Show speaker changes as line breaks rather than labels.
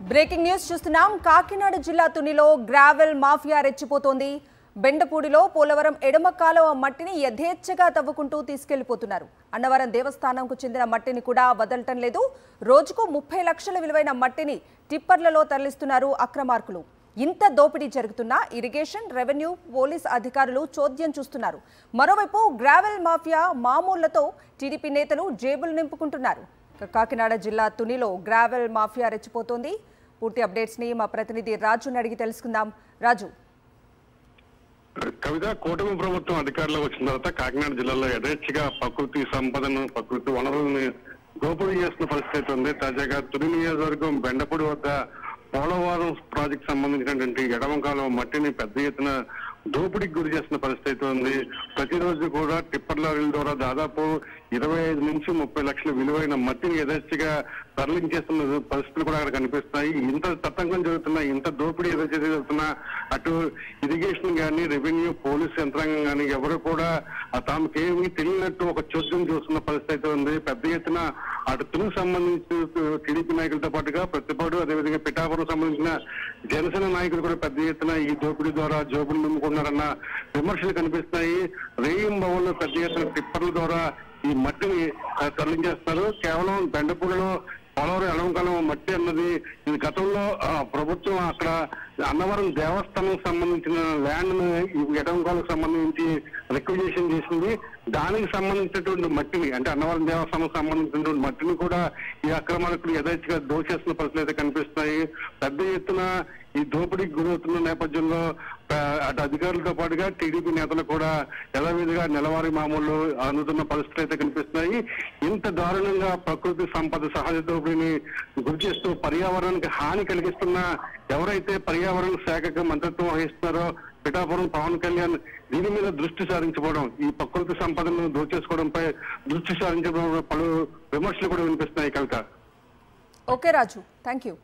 Breaking news చూస్తున్నాం. కాకినాడ జిల్లా తునిలో gravel mafia రెచ్చిపోతోంది. బెండపూడిలో Polavaram ఎడమ కాలువ మట్టిని యథేచ్ఛగా తవ్వుకుంటూ తీసుకెళ్లిపోతున్నారు. అన్నవరం దేవస్థానంకు చెందిన మట్టిని కూడా వదలటం లేదు. రోజుకు 30 లక్షల విలువైన మట్టిని టిప్పర్లలో తరలిస్తున్నారు అక్రమార్కులు. ఇంత దోపిడీ జరుగుతున్నా ఇరిగేషన్, రెవెన్యూ, పోలీస్ అధికారులు చోద్యం చూస్తున్నారు. మరోవైపు గ్రావెల్ మాఫియా మామూళ్లతో టీడీపీ నేతలు జేబులు నింపుకుంటున్నారు. కాకినాడ జిల్లా తునిలో గ్రావెల్ మాఫియా రెచ్చిపోతోంది. పూర్తి అప్డేట్స్ ని మా ప్రతినిధి రాజుని అడిగి తెలుసుకుందాం. రాజు,
కవిత, కూటమి ప్రభుత్వం అధికారంలో వచ్చిన తర్వాత కాకినాడ జిల్లాలో యథేచ్ఛగా ప్రకృతి సంపదను, ప్రకృతి వనరులను దోపిడీ చేస్తున్న పరిస్థితి ఉంది. తాజాగా తుని నియోజకవర్గం బెండపూడి వద్ద పోలవరం ప్రాజెక్టు సంబంధించినటువంటి ఎడమ కాలువ మట్టిని పెద్ద ఎత్తున దోపిడీకి గురి చేస్తున్న పరిస్థితి ఉంది. ప్రతిరోజు కూడా టిప్పర్ లారీల ద్వారా దాదాపు 25 నుంచి 30 లక్షల విలువైన మట్టిని యథేచ్ఛగా తరలించేస్తున్న పరిస్థితులు కూడా అక్కడ కనిపిస్తున్నాయి. ఇంత తతంగం జరుగుతున్నా, ఇంత దోపిడీ ఏదైతే జరుగుతున్నా అటు ఇరిగేషన్ కానీ, రెవెన్యూ, పోలీస్ యంత్రాంగం కానీ ఎవరు కూడా తాముకేమీ తెలియనట్టు ఒక చోద్యం చూస్తున్న పరిస్థితి ఉంది. పెద్ద ఎత్తున అటు తునికి సంబంధించి టీడీపీ నాయకులతో పాటుగా ప్రతిపాడు, అదేవిధంగా పిఠాపురం సంబంధించిన జనసేన నాయకులు కూడా పెద్ద ఎత్తున ఈ దోపిడీ ద్వారా జోబులు నింపుకున్నారన్న విమర్శలు కనిపిస్తున్నాయి. రేయం భవన్లో పెద్ద ఎత్తున టిప్పర్ల ద్వారా ఈ మట్టిని తరలించేస్తున్నారు. కేవలం బెండపూడిలో పోలవరం ఎడమకాలం మట్టి అన్నది ఇది గతంలో ప్రభుత్వం అక్కడ అన్నవరం దేవస్థానం సంబంధించిన ల్యాండ్ ను ఎడమకాలకు సంబంధించి రిక్విజేషన్ చేసింది. దానికి సంబంధించినటువంటి మట్టిని, అంటే అన్నవరం దేవస్థానం సంబంధించినటువంటి మట్టిని కూడా ఈ అక్రమార్కులు యథేచ్ఛగా దోచేస్తున్న పరిస్థితులు అయితే కనిపిస్తున్నాయి. పెద్ద ఎత్తున ఈ దోపిడీకి గురవుతున్న నేపథ్యంలో అటు అధికారులతో పాటుగా టీడీపీ నేతలు కూడా యథావిధిగా నెలవారీ మామూలు అందుతున్న పరిస్థితులు అయితే కనిపిస్తున్నాయి. ఇంత దారుణంగా ప్రకృతి సంపద, సహజ దోపిడీని గురి చేస్తూ పర్యావరణానికి హాని కలిగిస్తున్న ఎవరైతే పర్యావరణ శాఖకు మంత్రిత్వం వహిస్తున్నారో పిఠాపురం పవన్ కళ్యాణ్ దీని మీద దృష్టి సారించబోవడం, ఈ ప్రకృతి సంపదను దోచేసుకోవడంపై దృష్టి సారించడం పలు విమర్శలు కూడా వినిపిస్తున్నాయి. Kavitha.
Okay Raju, thank you.